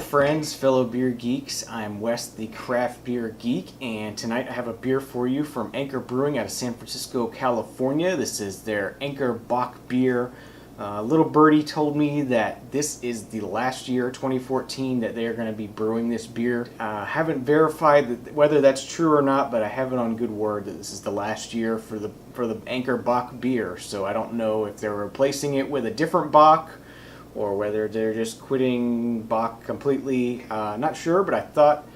friends, fellow beer geeks. I'm Wes, the craft beer geek, and tonight I have a beer for you from Anchor Brewing out of San Francisco, California. This is their Anchor Bock Beer. Little birdie told me that this is the last year, 2014, that they are going to be brewing this beer. Haven't verified whether that's true or not, but I have it on good word that this is the last year for the Anchor Bock Beer. So I don't know if they're replacing it with a different Bock, or whether they're just quitting Bock completely. Not sure, but I thought,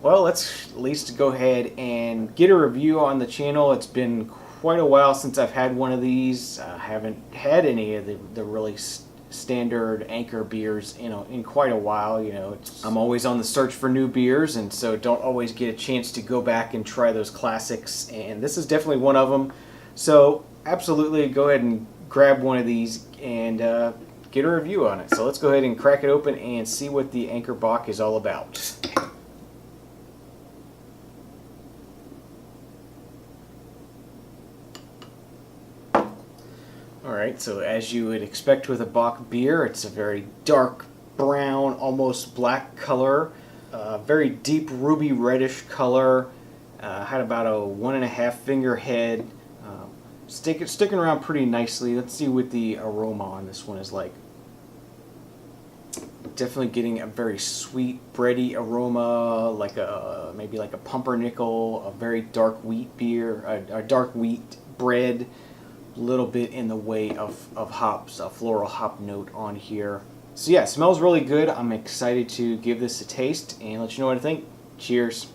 well, let's at least go ahead and get a review on the channel. It's been quite a while since I've had one of these. I haven't had any of the really standard Anchor beers, in quite a while. I'm always on the search for new beers, and so don't always get a chance to go back and try those classics, and this is definitely one of them. So absolutely go ahead and grab one of these and get a review on it. So let's go ahead and crack it open and see what the Anchor Bock is all about. Alright, so as you would expect with a Bock beer, it's a very dark brown, almost black color, very deep ruby reddish color, had about a 1.5 finger head, sticking around pretty nicely. Let's see what the aroma on this one is like. Definitely getting a very sweet bready aroma, maybe like a pumpernickel, a very dark wheat beer, a dark wheat bread. A little bit in the way of hops, a floral hop note on here. So yeah, it smells really good. I'm excited to give this a taste and let you know what I think. Cheers.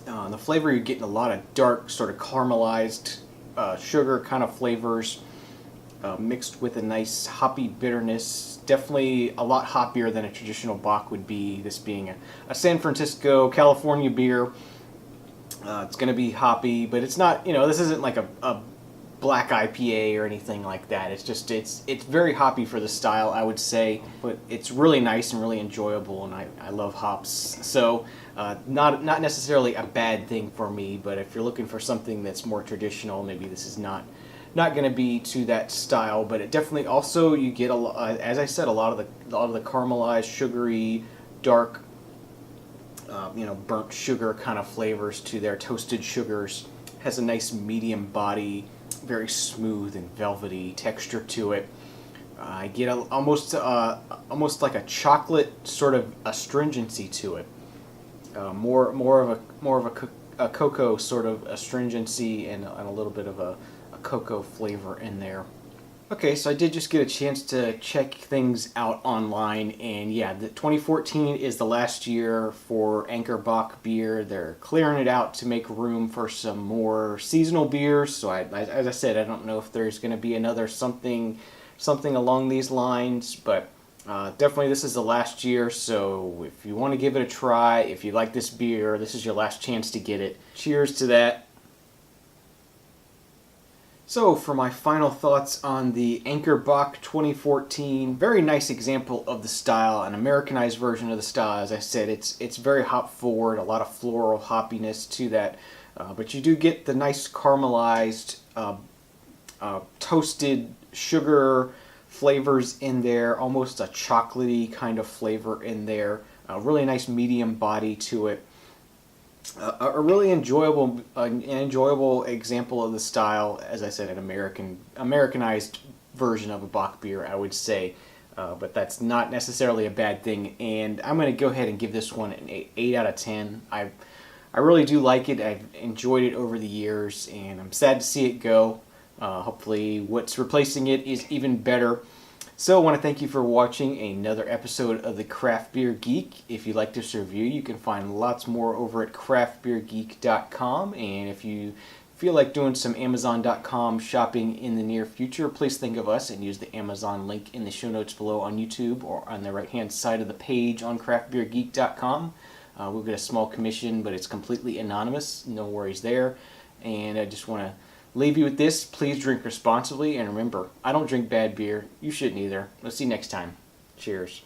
The flavor, you're getting a lot of dark, sort of caramelized sugar kind of flavors, mixed with a nice hoppy bitterness. Definitely a lot hoppier than a traditional Bock would be, this being a San Francisco, California beer. It's going to be hoppy, but it's not, this isn't like a black IPA or anything like that. It's just, it's very hoppy for the style, I would say, but it's really nice and really enjoyable, and I love hops. So not necessarily a bad thing for me, but if you're looking for something that's more traditional, maybe this is not going to be to that style. But it definitely also, you get as I said, a lot of the caramelized, sugary, dark, burnt sugar kind of flavors to their toasted sugars. Has a nice medium body, very smooth and velvety texture to it. I get almost like a chocolate sort of astringency to it. More of a cocoa sort of astringency, and a little bit of a cocoa flavor in there. Okay, so I did just get a chance to check things out online, and yeah, the 2014 is the last year for Anchor Bock beer. They're clearing it out to make room for some more seasonal beers. So as I said, I don't know if there's going to be another something along these lines, but definitely this is the last year. So if you want to give it a try, if you like this beer, this is your last chance to get it. Cheers to that. So for my final thoughts on the Anchor Bock 2014, very nice example of the style, an Americanized version of the style. As I said, it's very hop forward, a lot of floral hoppiness to that, but you do get the nice caramelized, toasted sugar flavors in there, almost a chocolatey kind of flavor in there, a really nice medium body to it. A really enjoyable example of the style. As I said, an Americanized version of a Bock beer, I would say, but that's not necessarily a bad thing. And I'm going to go ahead and give this one an 8 out of 10. I really do like it. I've enjoyed it over the years, and I'm sad to see it go. Hopefully, what's replacing it is even better. So I want to thank you for watching another episode of the Craft Beer Geek. If you like this review, you can find lots more over at craftbeergeek.com. And if you feel like doing some Amazon.com shopping in the near future, please think of us and use the Amazon link in the show notes below on YouTube or on the right-hand side of the page on craftbeergeek.com. We'll get a small commission, but it's completely anonymous. No worries there. And I just want to leave you with this. Please drink responsibly, and remember, I don't drink bad beer. You shouldn't either. Let's see you next time. Cheers.